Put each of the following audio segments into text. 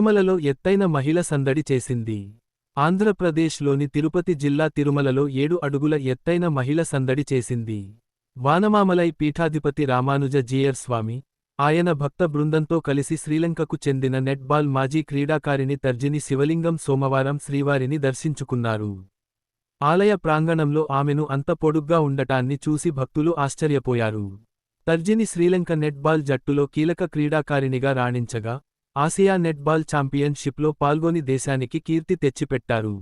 తిరుమలలో ఎత్తైన మహిళ సందడి చేసింది. ఆంధ్రప్రదేశ్లోని తిరుపతి జిల్లా తిరుమలలో 7 అడుగుల ఎత్తైన మహిళ సందడి చేసింది. వానమామలై పీఠాధిపతి రామానుజ జీయర్ స్వామి, ఆయన భక్త బృందంతో కలిసి శ్రీలంకకు చెందిన నెట్బాల్ మాజీ క్రీడాకారిణి తర్జిని శివలింగం సోమవారం శ్రీవారిని దర్శించుకున్నారు. ఆలయ ప్రాంగణంలో ఆమెను అంత పొడుగ్గా ఉండటాన్ని చూసి భక్తులు ఆశ్చర్యపోయారు. తర్జిని శ్రీలంక నెట్బాల్ జట్టులో కీలక క్రీడాకారిణిగా రాణించగా, ఆసియా నెట్బాల్ ఛాంపియన్షిప్లో పాల్గొని దేశానికి కీర్తి తెచ్చిపెట్టారు.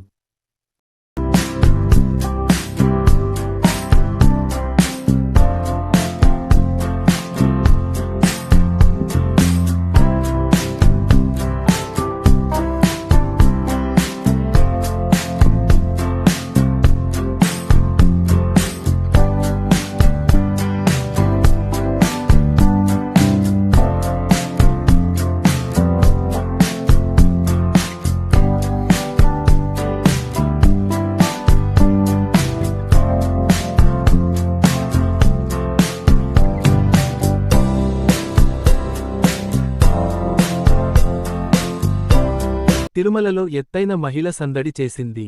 తిరుమలలో ఎత్తైన మహిళ సందడి చేసింది.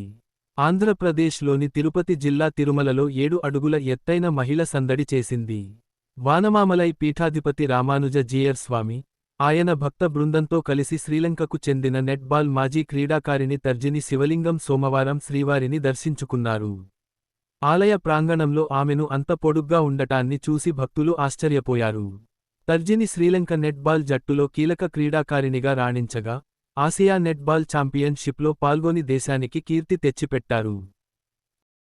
ఆంధ్రప్రదేశ్లోని తిరుపతి జిల్లా తిరుమలలో 7 అడుగుల ఎత్తైన మహిళ సందడి చేసింది. వానమామలై పీఠాధిపతి రామానుజ జీయర్ స్వామి, ఆయన భక్త బృందంతో కలిసి శ్రీలంకకు చెందిన నెట్బాల్ మాజీ క్రీడాకారిణి తర్జిని శివలింగం సోమవారం శ్రీవారిని దర్శించుకున్నారు. ఆలయ ప్రాంగణంలో ఆమెను అంత పొడుగ్గా ఉండటాన్ని చూసి భక్తులు ఆశ్చర్యపోయారు. తర్జిని శ్రీలంక నెట్బాల్ జట్టులో కీలక క్రీడాకారిణిగా రాణించగా, ఆసియా నెట్బాల్ ఛాంపియన్షిప్లో పాల్గొని దేశానికి కీర్తి తెచ్చిపెట్టారు.